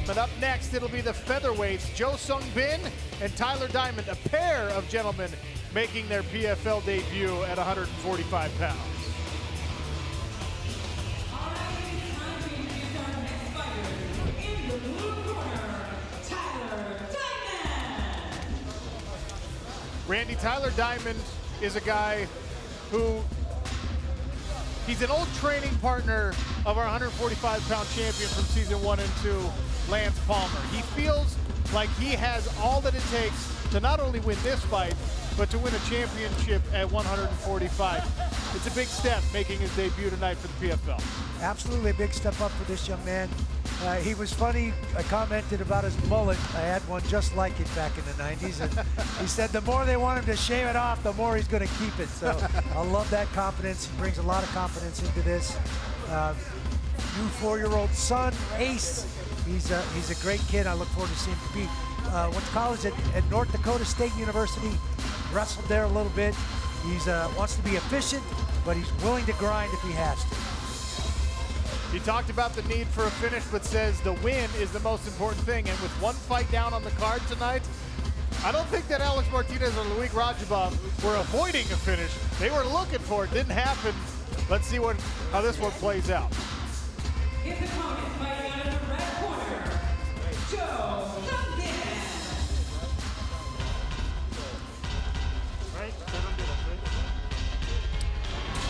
But up next, it'll be the featherweights, Sung Bin and Tyler Diamond, a pair of gentlemen making their PFL debut at 145 pounds. Randy, Tyler Diamond is a guy who, he's an old training partner of our 145-pound champion from season 1 and 2, Lance Palmer. He feels like he has all that it takes to not only win this fight, but to win a championship at 145. It's a big step making his debut tonight for the PFL. Absolutely a big step up for this young man. He was funny. I commented about his mullet. I had one just like it back in the 90s. And he said the more they want him to shave it off, the more he's going to keep it. So I love that confidence. He brings a lot of confidence into this. New 4-year-old son, Ace. He's a great kid. I look forward to seeing him compete. Went to college at North Dakota State University. Wrestled there a little bit. He's wants to be efficient, but he's willing to grind if he has to. He talked about the need for a finish, but says the win is the most important thing. And with one fight down on the card tonight, I don't think that Alex Martinez or Luis Rajabov were avoiding a finish. They were looking for it. Didn't happen. Let's see how this one plays out. His opponent fighting out of the red corner, Sungbin.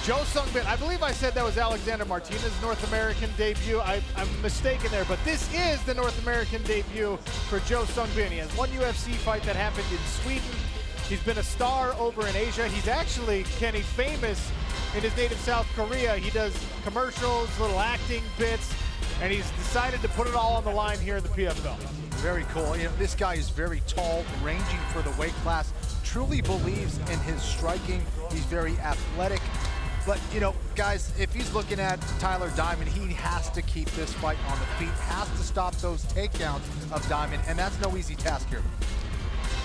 Sung Bin, I believe I said that was Alexander Martinez's North American debut. I'm mistaken there, but this is the North American debut for Sung Bin. He has one UFC fight that happened in Sweden. He's been a star over in Asia. He's actually, Kenny, famous in his native South Korea. He does commercials, little acting bits, and he's decided to put it all on the line here in the PFL. Very cool. You know, this guy is very tall, ranging for the weight class, truly believes in his striking. He's very athletic. But, you know, guys, if he's looking at Tyler Diamond, he has to keep this fight on the feet, has to stop those takedowns of Diamond, and that's no easy task here.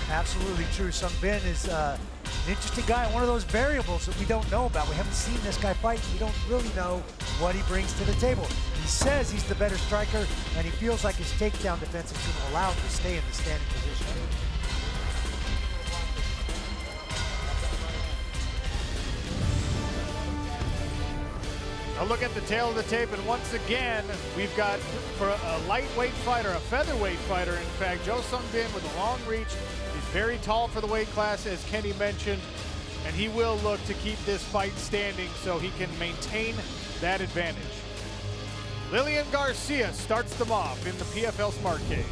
Absolutely true. Sungbin is an interesting guy, one of those variables that we don't know about. We haven't seen this guy fight. We don't really know what he brings to the table. He says he's the better striker, and he feels like his takedown defense is going to allow him to stay in the standing position. A look at the tail of the tape, and once again, we've got for a lightweight fighter, a featherweight fighter, in fact, Sung Bin with a long reach. He's very tall for the weight class, as Kenny mentioned, and he will look to keep this fight standing so he can maintain that advantage. Lillian Garcia starts them off in the PFL Smart Cage.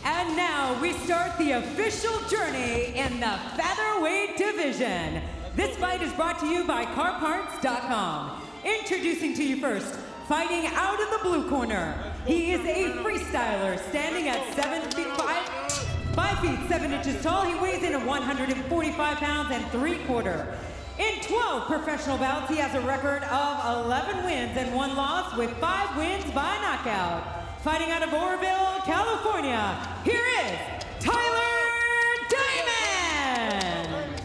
And now we start the official journey in the featherweight division. This fight is brought to you by CarParts.com. Introducing to you first, fighting out of the blue corner. He is a freestyler standing at 5 feet 7 inches tall. He weighs in at 145 pounds and 3/4. In 12 professional bouts, he has a record of 11 wins and 1 loss with 5 wins by knockout. Fighting out of Oroville, California, here is Tyler Diamond.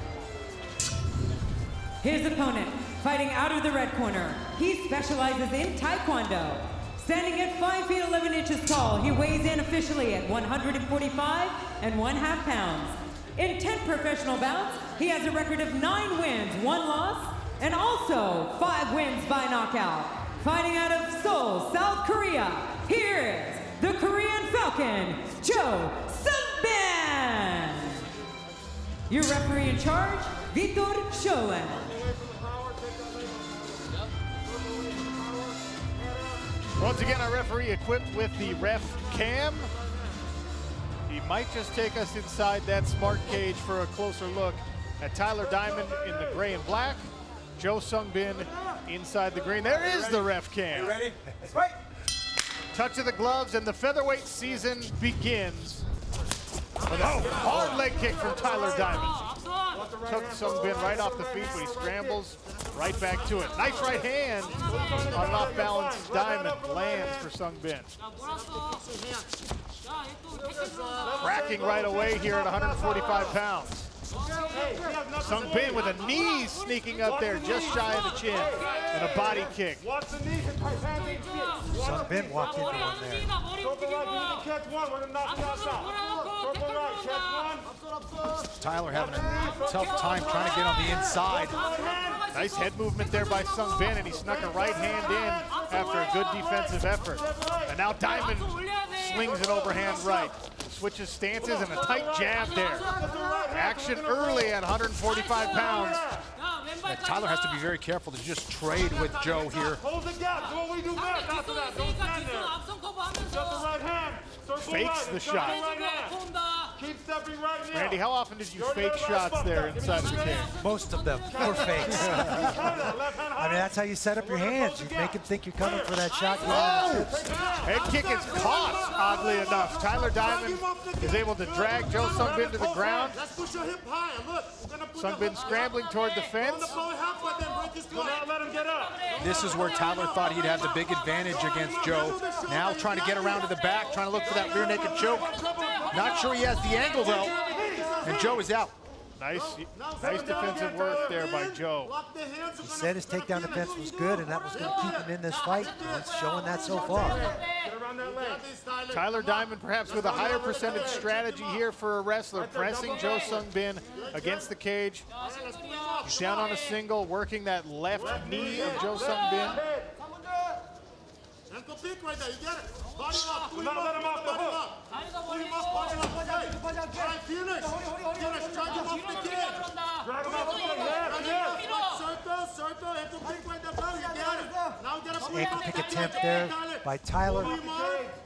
His opponent, fighting out of the red corner, he specializes in Taekwondo. Standing at 5 feet 11 inches tall, he weighs in officially at 145 1/2 pounds. In 10 professional bouts, he has a record of 9 wins, 1 loss, and also 5 wins by knockout. Fighting out of Seoul, South Korea, here is the Korean Falcon, Sungbin. Your referee in charge, Vitor Schoen. Once again, our referee equipped with the ref cam. He might just take us inside that smart cage for a closer look at Tyler Diamond in the gray and black, Sung Bin inside the green. There is the ref cam. You ready? Let's fight. Touch of the gloves, and the featherweight season begins with a hard leg kick from Tyler Diamond. Took Sung Bin right off the feet, but he scrambles right back to it. Nice right hand on an off-balance Diamond. Lands for Sung Bin. Cracking right away here at 145 pounds. Sung Bin with a knee sneaking up there just shy of the chin and a body kick. Sung Bin walked into him there. catch one. We're gonna knock him outside. Circle right, catch one. Tyler having a tough time trying to get on the inside. Nice head movement there by Sung Bin, and he snuck a right hand in after a good defensive effort. And now Diamond swings an overhand right. Switches stances and a tight jab there. Action early at 145 pounds. Yeah, Tyler has to be very careful to just trade with Joe here. Hold the gap. Do what we do best after that. Don't stand there. Set the right hand. Circle Fakes right. the shot. Right hand. Keep stepping right now. Randy, how often did you fake shots there inside the cage? Most of them were fakes. I mean, that's how you set up your hands. You make him think you're coming for that shot. Head kick is caught, oddly enough. Tyler Diamond is able to drag Joe Sung Bin to the ground. Let's push your hip higher. Look. Sung Bin scrambling toward the fence. Do not let him get up. This is where Tyler thought he'd have the big advantage against Joe. Now trying to get around to the back, trying to look for that rear naked choke. Not sure he has the angle though. And Joe is out. Nice defensive work there by Joe. He said his takedown defense was good, and that was going to keep him in this fight. And it's showing that so far. Tyler Diamond perhaps with a higher percentage strategy here for a wrestler, pressing Joe Sung Bin against the cage. He's down on a single, working that left knee of Joe Sung Bin. Ankle pick right there, you get it. Body up, pull him up, let him off the hook. Pull him up, body up, okay. All right, finish. Finish, drag him off the cage. Drag him off the cage, yeah. Circle, ankle pick right there, bro, you get it. Now get a pull him Ankle up pick the attempt cage. there by Tyler.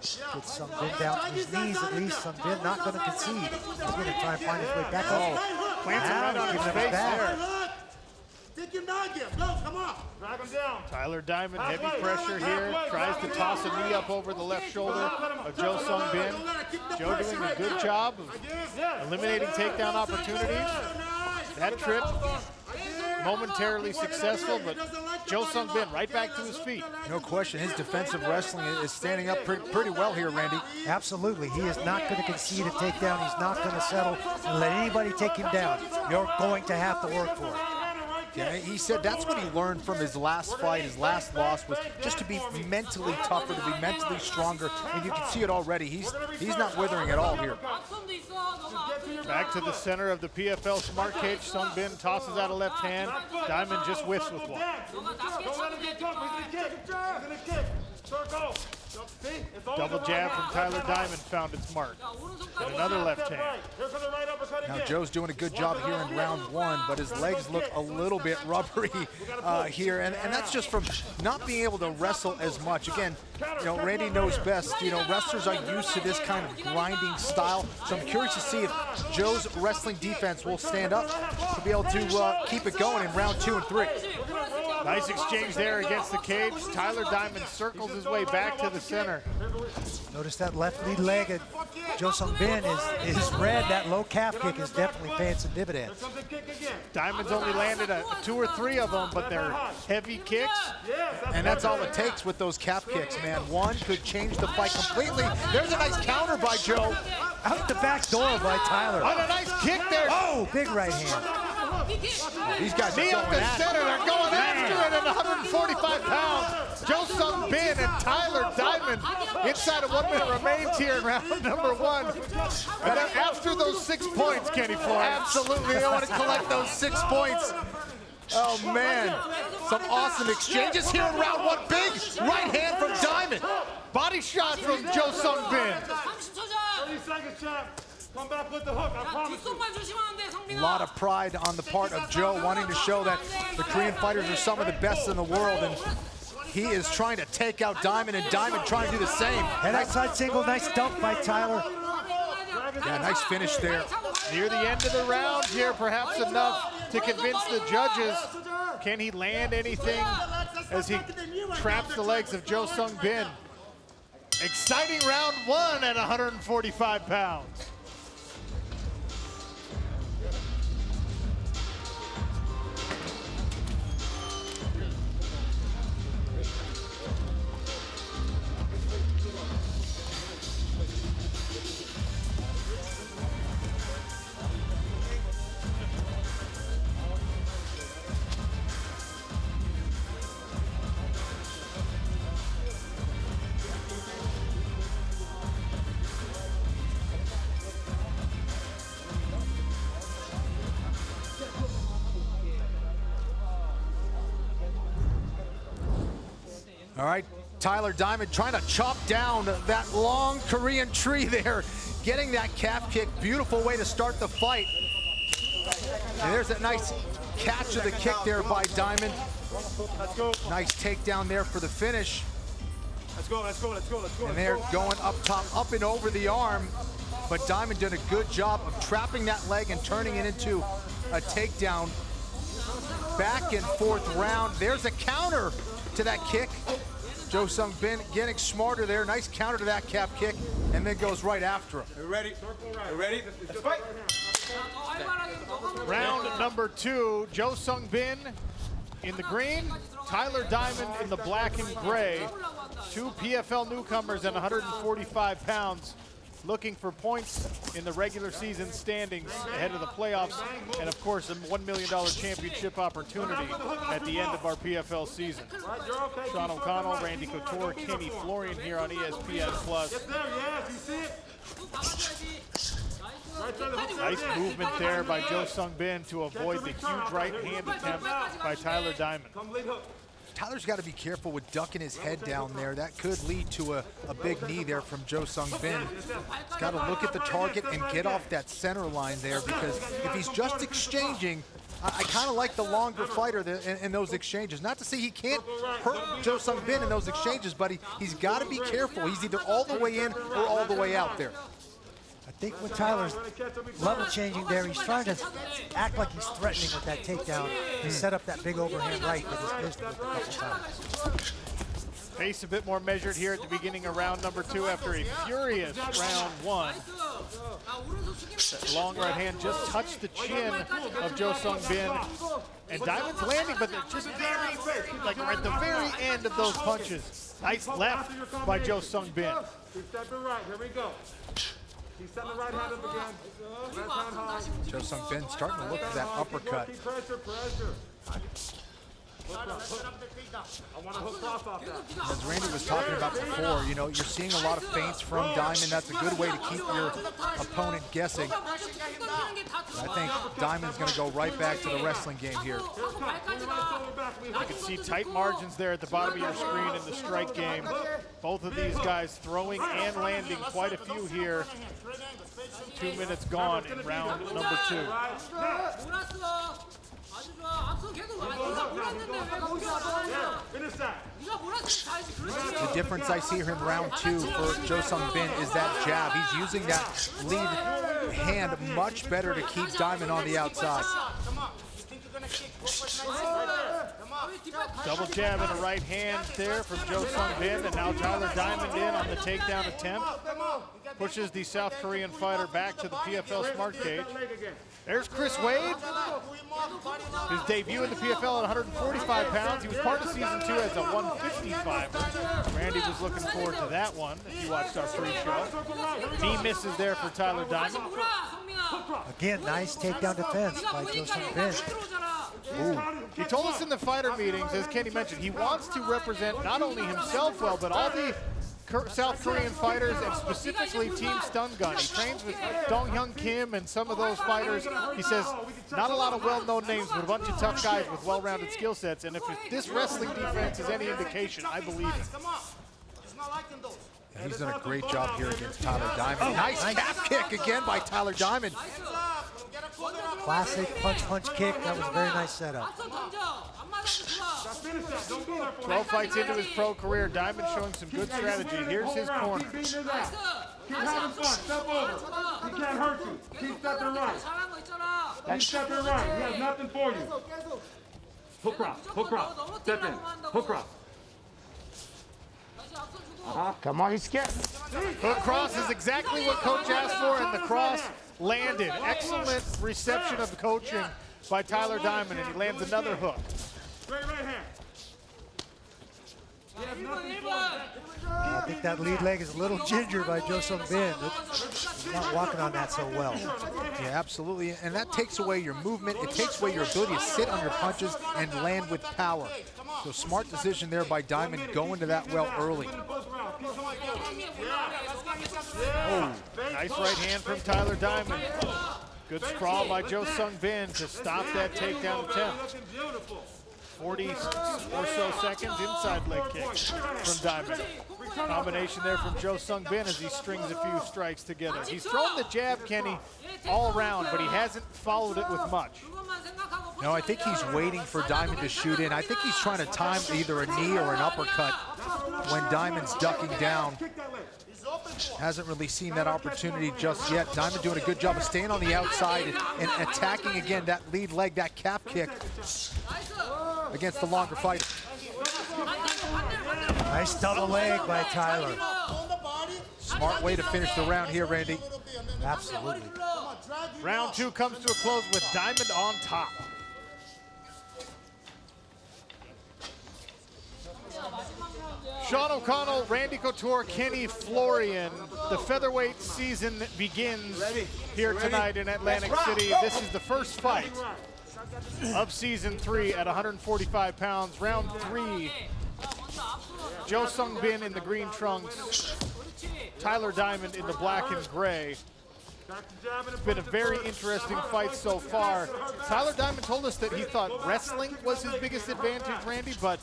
Gets Sung Bin down to his knees at least. Sung Bin not going to concede. He's going to try and find his way back up. Plants him right on his face there. Take him down again. No, come on. Drag him down. Tyler Diamond, heavy pressure here, tries to toss a knee up over the left shoulder of Joe Sung Bin. Joe doing a good job of eliminating takedown opportunities. That trip momentarily successful, but Joe Sung Bin right back to his feet. No question, his defensive wrestling is standing up pretty well here, Randy. Absolutely. He is not going to concede a takedown. He's not going to settle and let anybody take him down. You're going to have to work for it. Yeah, he said that's what he learned from his last fight, his last loss, was just to be mentally tougher, to be mentally stronger, and you can see it already. He's not withering at all here. Back to the center of the PFL smart cage. Sung Bin tosses out a left hand. Diamond just whiffs with one. Don't let him get tough. He's gonna kick. Circle. Double jab from Tyler Diamond found its mark. And another left hand. Now Joe's doing a good job here in round one, but his legs look a little bit rubbery here, and that's just from not being able to wrestle as much. Again, you know, Randy knows best. You know, wrestlers are used to this kind of grinding style, so I'm curious to see if Joe's wrestling defense will stand up to be able to keep it going in round 2 and 3. Nice exchange there against the cage. Tyler Diamond circles his way back to the center. Notice that left lead leg of Joe Sung Bin is red. That low calf kick is definitely paying some dividends. Diamond's only landed 2 or 3 of them, but they're heavy kicks. And that's all it takes with those calf kicks, man. One could change the fight completely. There's a nice counter by Joe. Out the back door by Tyler. On a nice kick there. Oh, big right hand. These guys Knee are up going the at center. it. They're going after it at 145 pounds. Joe Sung Bin and Tyler Diamond inside of 1 minute remains here in round number 1. And then after those 6 points, Kenny Floyd. Absolutely, they want to collect those 6 points. Oh, man. Some awesome exchanges here in round 1. Big right hand from Diamond. Body shot from Joe Sung Bin. 30 seconds, champ. Come back with the hook, I promise you. A lot of pride on the part of Joe, wanting to show that the Korean fighters are some of the best in the world, and he is trying to take out Diamond, and Diamond trying to do the same. Head outside single, nice dump by Tyler. Yeah, nice finish there. Near the end of the round here, perhaps enough to convince the judges. Can he land anything as he traps the legs of Joe Sung Bin? Exciting round 1 at 145 pounds. All right, Tyler Diamond trying to chop down that long Korean tree there, getting that calf kick. Beautiful way to start the fight. And there's a nice catch of the kick there by Diamond. Let's go. Nice takedown there for the finish. Let's go, let's go, let's go, let's go. And they're going up top, up and over the arm. But Diamond did a good job of trapping that leg and turning it into a takedown. Back and forth round. There's a counter to that kick. Sung Bin getting smarter there. Nice counter to that calf kick, and then goes right after him. You ready? You ready? Let's fight. Round number 2, Sung Bin in the green, Tyler Diamond in the black and gray. 2 PFL newcomers at 145 pounds, looking for points in the regular season standings ahead of the playoffs, and of course a $1 million championship opportunity at the end of our PFL season. Sean O'Connell, Randy Couture, Kenny Florian here on ESPN+. Nice movement there by Sung Bin to avoid the huge right hand attempt by Tyler Diamond. Tyler's got to be careful with ducking his head down there. That could lead to a big knee there from Sung Bin. He's got to look at the target and get off that center line there, because if he's just exchanging, I kind of like the longer fighter in those exchanges. Not to say he can't hurt Sung Bin in those exchanges, but he's got to be careful. He's either all the way in or all the way out there. I think when Tyler's level changing there, he's trying to act like he's threatening with that takedown to set up that big overhand right with his pistol a couple times. Pace a bit more measured here at the beginning of round number 2 after a furious round 1. That long right hand just touched the chin of Sung Bin. And Diamond's landing, but they're just like we're at the very end of those punches. Nice left by Sung Bin. Step it right, here we go. He's setting the right hand up again. Left hand high. Sung Bin starting to look for that uppercut. Keep pressure, pressure. I want to hook cross off that. As Randy was talking about before, you know, you're seeing a lot of feints from Diamond. That's a good way to keep your opponent guessing. I think Diamond's going to go right back to the wrestling game here. You can see tight margins there at the bottom of your screen in the strike game. Both of these guys throwing and landing quite a few here. 2 minutes gone in round number 2. The difference I see here in round 2 for Sung Bin is that jab. He's using that lead hand much better to keep Diamond on the outside. Double jab and a right hand there from Sung Bin, and now Tyler Diamond in on the takedown attempt. Pushes the South Korean fighter back to the PFL smart cage. There's Chris Wade, his debut in the PFL at 145 pounds. He was part of season 2 as a 155er. Randy was looking forward to that one if you watched our pre-show. Knee misses there for Tyler Diamond. Again, nice takedown defense by Sung Bin. Ooh. He told us in the fighter meetings, as Kenny mentioned, he wants to represent not only himself well, but all the South Korean fighters, and specifically Team Stun Gun. He trains with Dong Hyun Kim and some of those fighters. He says, not a lot of well-known names, but a bunch of tough guys with well-rounded skill sets. And if this wrestling defense is any indication, I believe it. He's done a great job here against Tyler Diamond. Nice calf kick again by Tyler Diamond. Classic punch kick. That was a very nice setup. 12 fights into his pro career, Diamond showing some good strategy. Here's his corner. Keep having fun. Step over. He can't hurt you. Keep stepping right. Keep stepping right. He has nothing for you. Hook cross. Hook cross. Step in. Hook cross. Come on, he's scared. Hook cross is exactly what coach asked for, and the cross landed. Excellent reception of the coaching by Tyler Diamond, and he lands another hook. Straight right hand. I think that lead leg is a little ginger by Sung Bin. He's not walking on that so well. Yeah, absolutely. And that takes away your movement. It takes away your ability to sit on your punches and land with power. So smart decision there by Diamond going to that well early. Oh, nice right hand from Tyler Diamond. Good sprawl by Sung Bin to stop that takedown attempt. 40 or so seconds. Inside leg kick from Diamond. Combination there from Jo Sung Bin as he strings a few strikes together. He's thrown the jab, Kenny, all around, but he hasn't followed it with much. No, I think he's waiting for Diamond to shoot in. I think he's trying to time either a knee or an uppercut when Diamond's ducking down. Hasn't really seen that opportunity just yet. Diamond doing a good job of staying on the outside and attacking again that lead leg, that calf kick against the longer fighter. Nice double leg by Tyler. Smart way to finish the round here, Randy. Absolutely. Round 2 comes to a close with Diamond on top. Sean O'Connell, Randy Couture, Kenny Florian. The featherweight season begins here tonight in Atlantic City. This is the first fight of season 3 at 145 pounds. Round 3, Jo Sung Bin in the green trunks, Tyler Diamond in the black and gray. It's been a very interesting fight so far. Tyler Diamond told us that he thought wrestling was his biggest advantage, Randy, but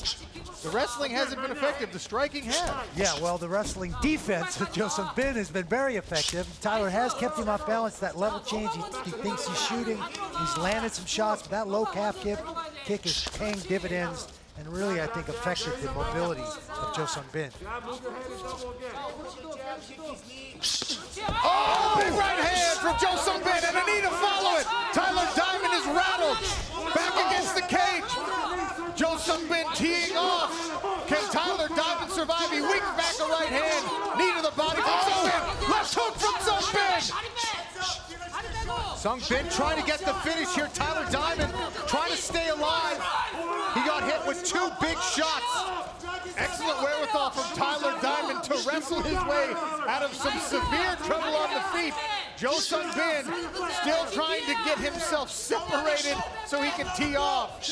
the wrestling hasn't been effective. The striking has. Yeah, well, the wrestling defense with Jo Sung Bin has been very effective. Tyler has kept him off balance. That level change, he thinks he's shooting. He's landed some shots, but that low calf kick is paying dividends and really, I think, affected the mobility of Jo Sung Bin. Oh, big right hand from Jo Sung Bin, and a knee to follow it. Tyler Diamond is rattled. Back against the cage. Jo Sung Bin teeing off. Can Tyler Diamond survive? He wings back a right hand. Knee to the body from Sung Bin. Left hook from Sung Bin. Sung Bin trying to get the finish here. Tyler Diamond trying to stay alive. He got hit with 2 big shots. Excellent wherewithal from Tyler Diamond to wrestle his way out of some severe trouble on the feet. Jo Sung Bin still trying to get himself separated so he can tee off.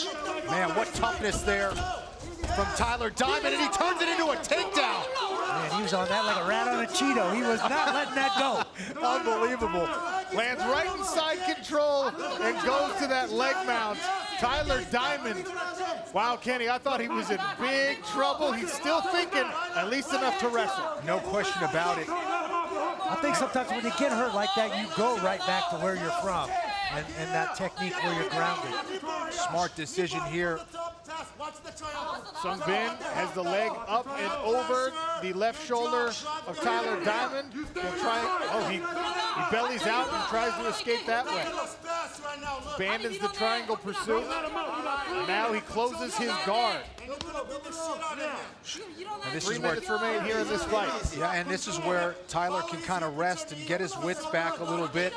Man, what toughness there from Tyler Diamond, and he turns it into a takedown. Man, he was on that like a rat on a Cheeto. He was not letting that go. Unbelievable. Lands right inside control and goes to that leg mount. Tyler Diamond. Wow, Kenny, I thought he was in big trouble. He's still thinking at least enough to wrestle. No question about it. I think sometimes when you get hurt like that, you go right back to where you're from and that technique where you're grounded. Smart decision here. Sung Bin has the leg up and over the left shoulder of Tyler Diamond. He'll try, he bellies out and tries to escape that way. Abandons the triangle pursuit. Now he closes his guard. And this 3 is where, minutes remain here in this fight. yeah, and this is where Tyler can kind of rest and get his wits back a little bit.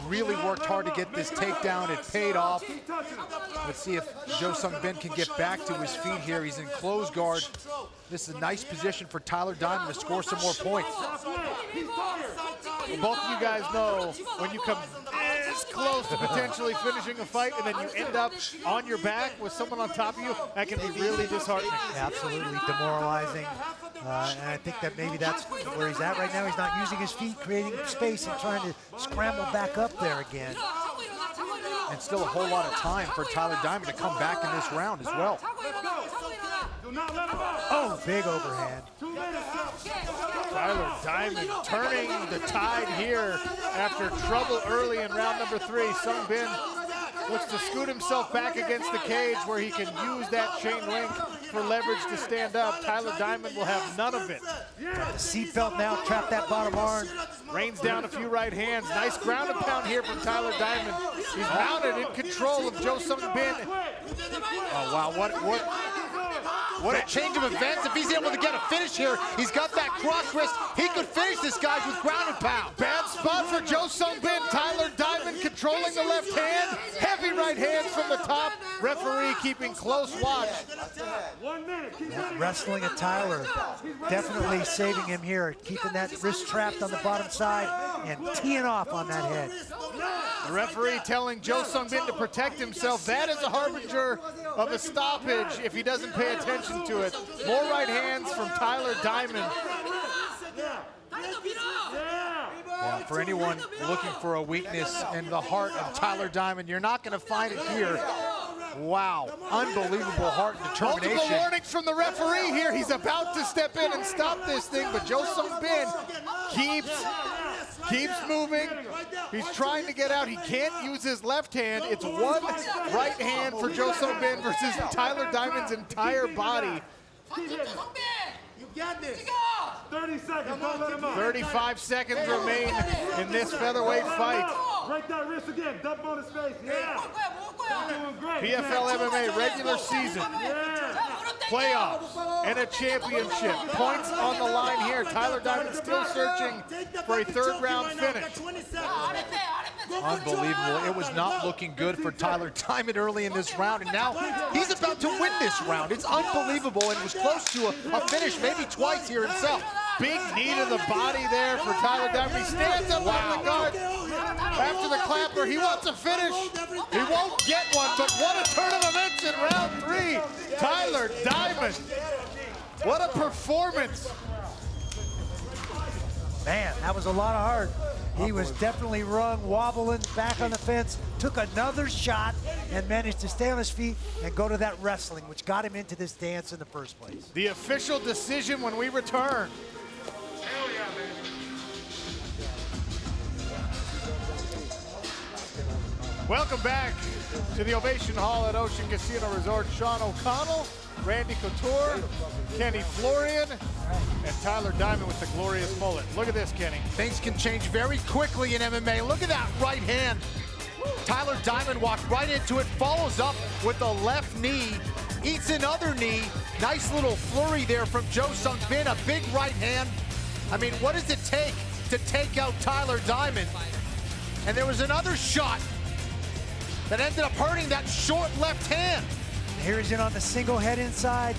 Really worked hard to get this takedown. It paid off. Let's see if Jo Sung Bin can get back to his feet here. He's in closed guard. This is a nice position for Tyler Diamond to score some more points. Well, both of you guys know when you come this close to potentially finishing a fight and then you end up on your back with someone on top of you, that can be really disheartening. Absolutely demoralizing. And I think that maybe that's where he's at right now. He's not using his feet, creating space and trying to scramble back up there again. And still a whole lot of time for Tyler Diamond to come back in this round as well. Oh, big overhand. Tyler Diamond turning the tide here after trouble early in round number 3. Sung Bin looks to scoot himself back against the cage where he can use that chain link for leverage to stand up. Tyler Diamond will have none of it. Seatbelt now, trap that bottom arm. Rains down a few right hands. Nice ground and pound here from Tyler Diamond. He's mounted in control of Jo Sung Bin. Oh, wow, what a change of events. If he's able to get a finish here, he's got that cross wrist. He could finish this guy with ground and pound. Bad spot for Jo Sung Bin. Tyler Diamond controlling the left hand. Heavy right hands from the top. Referee keeping close watch. That wrestling of Tyler, definitely saving him here, keeping that wrist trapped on the bottom side and teeing off on that head. The referee telling Jo Sung Bin to protect himself. That is a harbinger of a stoppage if he doesn't pay attention to it. More right hands from Tyler Diamond. Yeah, for anyone looking for a weakness in the heart of Tyler Diamond, you're not going to find it here. Wow, unbelievable heart and determination. Multiple warnings from the referee here. He's about to step in and stop this thing, but Jo Sung Bin keeps moving. He's trying to get out. He can't use his left hand. It's one right hand for Jo Sung Bin versus Tyler Diamond's entire body. You got this. 30 seconds, don't let him up. 35 seconds remain in this featherweight fight. Break that wrist again, dump on his face, yeah. Doing great. PFL MMA regular season, playoffs, and a championship. Points on the line here. Tyler Diamond still searching for a third round finish. Unbelievable. It was not looking good for Tyler Diamond early in this round, and now he's about to win this round. It's unbelievable, and it was close to a finish, maybe twice here himself. Big knee to the body there for Tyler Diamond. He stands up on the guard after the clapper. He wants a finish. He won't get one, but what a turn of events in round 3. Tyler Diamond. What a performance. Man, that was a lot of heart. He was definitely rung, wobbling, back on the fence, took another shot, and managed to stay on his feet and go to that wrestling, which got him into this dance in the first place. The official decision when we return. Welcome back to the Ovation Hall at Ocean Casino Resort. Sean O'Connell, Randy Couture, Kenny Florian, and Tyler Diamond with the glorious mullet. Look at this, Kenny. Things can change very quickly in MMA. Look at that right hand. Tyler Diamond walked right into it, follows up with the left knee, eats another knee. Nice little flurry there from Jo Sung Bin, a big right hand. I mean, what does it take to take out Tyler Diamond? And there was another shot that ended up hurting that short left hand. Here he's in on the single head inside.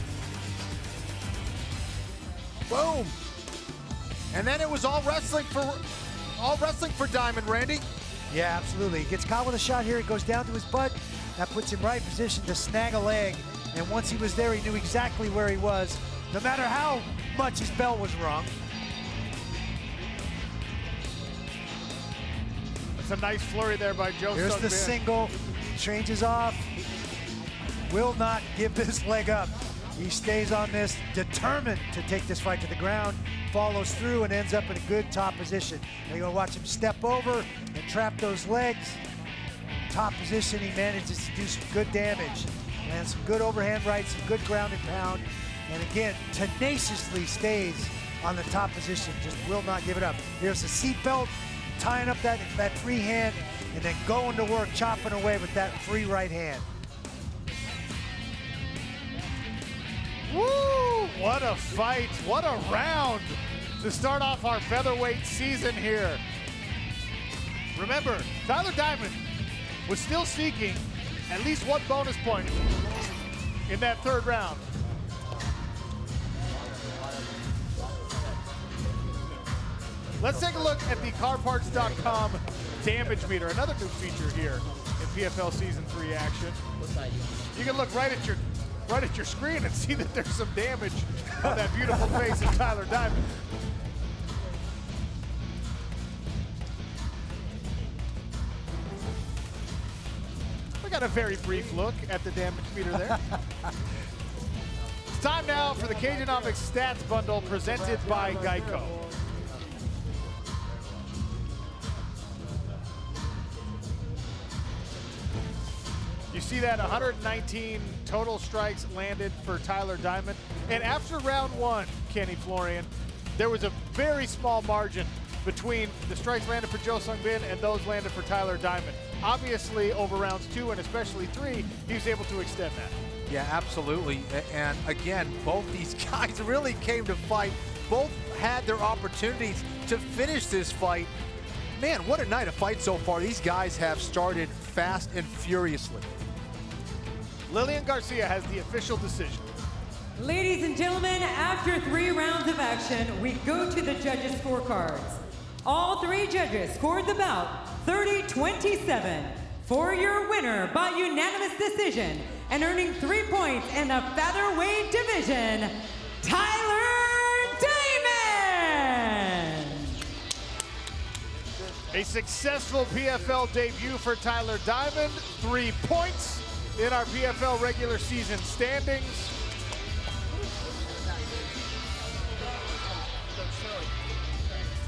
Boom. And then it was all wrestling for Diamond, Randy. Yeah, absolutely. He gets caught with a shot here. It goes down to his butt. That puts him right in position to snag a leg. And once he was there, he knew exactly where he was, no matter how much his belt was rung. It's a nice flurry there by Jo Sung Bin. Here's the single, changes off. Will not give this leg up. He stays on this, determined to take this fight to the ground, follows through and ends up in a good top position. Now you're gonna watch him step over and trap those legs. Top position, he manages to do some good damage. And some good overhand rights, some good ground and pound. And again, tenaciously stays on the top position, just will not give it up. Here's the seatbelt, tying up that free hand, and then going to work, chopping away with that free right hand. Woo! What a fight, what a round to start off our featherweight season here. Remember, Tyler Diamond was still seeking at least one bonus point in that third round. Let's take a look at the carparts.com damage meter, another new feature here in PFL Season 3 action. You can look right at your screen and see that there's some damage on that beautiful face of Tyler Diamond. We got a very brief look at the damage meter there. It's time now for the Cageonomics Stats Bundle presented by Geico. You see that 119 total strikes landed for Tyler Diamond. And after round 1, Kenny Florian, there was a very small margin between the strikes landed for Jo Sung Bin and those landed for Tyler Diamond. Obviously, over rounds 2 and especially 3, he was able to extend that. Yeah, absolutely. And again, both these guys really came to fight. Both had their opportunities to finish this fight. Man, what a night of fight so far. These guys have started fast and furiously. Lillian Garcia has the official decision. Ladies and gentlemen, after 3 rounds of action, we go to the judges' scorecards. All 3 judges scored the bout 30-27 for your winner by unanimous decision and earning 3 points in the featherweight division, Tyler Diamond. A successful PFL debut for Tyler Diamond, 3 points. in our PFL regular season standings.